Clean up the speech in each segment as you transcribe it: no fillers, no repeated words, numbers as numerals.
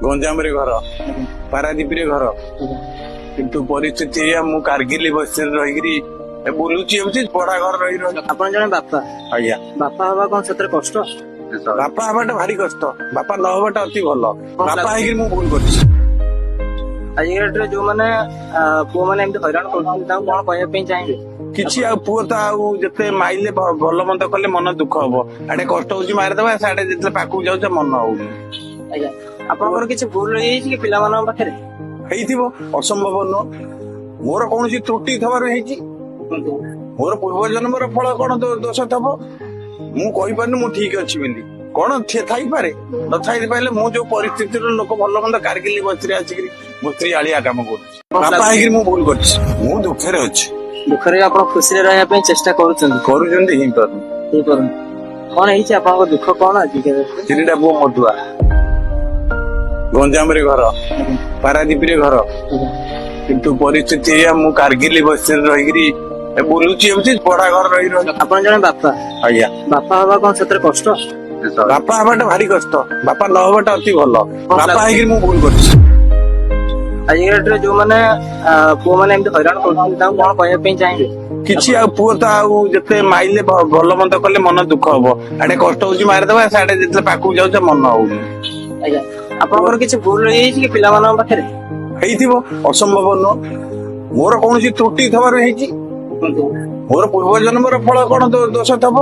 गंजाम रे घर पारादीप रे घर किंतु परिस्थिति मु कारगिल बस रही बुलुची पढ़ा घर रही ଆପଣ ଜଣେ ବାପା आज्ञा ବାପା ହବା କଣ ସେଥିରେ କଷ୍ଟ बापा हवाटा भारी कष्ट बापा न हवाटा अति भल बापा है भूल कर ଆଜିକା ଡେଟରେ ଯୋଉମାନେ ପୁଅ ମାନେ ଏମିତି ହଇରାଣ କରୁଛନ୍ତି ତାଙ୍କୁ କଣ କହିବା ପାଇଁ ଚାହିଁବେ କିଛି ଆଉ ପୁଅ ତ ଆଉ ଯେତେ ମାଇଲେ ଭଲ ମନ୍ଦ କଲେ ମନ ଦୁଃଖ ହବ ଆଡେ କଷ୍ଟ ହଉଛି ମାରିଦବା ସାଡେ ଯେତେବେଳେ ପାଖକୁ ଯାଉଛ ମନ ହଉନି ଆଜ୍ଞା ଆପଣଙ୍କର କିଛି ଭୁଲ ରହିଯାଇଛି କି ପିଲାମାନଙ୍କ ପାଖରେ ହେଇଥିବ ଅସମ୍ଭବ ନୁହଁ ମୋର କୌଣସି ତ୍ରୁଟି ଥବାର ହେଇଛି ମୋର ପୂର୍ବ ଜନ୍ମର ଫଳ କଣ ଦୋଷ ଥବ ମୁଁ କହିପାରୁନି ମୁଁ ଠିକ ଅଛି ବୋଲି କଣ ଥାଇପାରେ ନଥାଇ ପାରିଲେ ମୁଁ ଯୋଉ ପରିସ୍ଥିତିର ଲୋକ ଭଲ ମନ୍ଦ कारगिल ବସ୍ତିରେ ଆସିକିରି ମୋ ସ୍ତ୍ରୀ ଆଳିଆ କାମ କରୁଛି ବାପା ହେଇକିରି ମୁଁ ଭୁଲ କରିଛି ମୁଁ ଦୁଃଖରେ ଅଛି ଦୁଃଖରେ ଆପଣ ଖୁସିରେ ରହିବା ପାଇଁ ଚେଷ୍ଟା କରୁଛନ୍ତି ହେଇପାରୁନି ହେଇପାରୁନି କଣ ହେଇଛି ଆପଣଙ୍କ ଦୁଃଖ କଣ ଆଜିକା ତିନିଟା ପୁଅ ମଧୁଆ ଗଞ୍ଜାମ ରେ ଘର ପାରାଦୀପ ରେ ଘର किंतु परिस्थिति मु कारगिल बस रही बुलुची पढ़ा घर रही ଆପଣ ଜଣେ ବାପା आज्ञा ବାପା ହବା କଣ ସେଥିରେ କଷ୍ଟ बापा हवाटा भारी कष्ट बापा न हवाटा अति भल बापा है भूल कर ଆଜିକା ଡେଟରେ ଯୋଉମାନେ ପୁଅ ମାନେ ଏମିତି ହଇରାଣ କରୁଛନ୍ତି ତାଙ୍କୁ କଣ କହିବା ପାଇଁ ଚାହିଁବେ କିଛି ଆଉ ପୁଅ ତ ଆଉ ଯେତେ ମାଇଲେ ଭଲ ମନ୍ଦ କଲେ ମନ ଦୁଃଖ ହବ ଆଡେ କଷ୍ଟ ହଉଛି ମାରିଦବା ସାଡେ ଯେତେବେଳେ ପାଖକୁ ଯାଉଛ ମନ ହଉନି ଆଜ୍ଞା ଆପଣଙ୍କର କିଛି ଭୁଲ ରହିଯାଇଛି କି ପିଲାମାନଙ୍କ ପାଖରେ ହେଇଥିବ ଅସମ୍ଭବ ନୁହଁ ମୋର କୌଣସି ତ୍ରୁଟି ଥବାର ହେଇଛି ମୋର ପୂର୍ବ ଜନ୍ମର ଫଳ କଣ ଦୋଷ ଥବ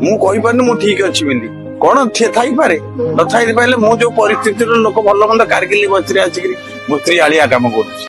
ମୁଁ କହିପାରୁନି ମୁଁ ଠିକ ଅଛି ବୋଲି କଣ ଥାଇପାରେ ନଥାଇ ପାରିଲେ ମୁଁ ଯୋଉ ପରିସ୍ଥିତିର ଲୋକ ଭଲ ମନ୍ଦ कारगिल ବସ୍ତିରେ ଆସିକିରି ମୋ ସ୍ତ୍ରୀ ଆଳିଆ କାମ କରୁଛି।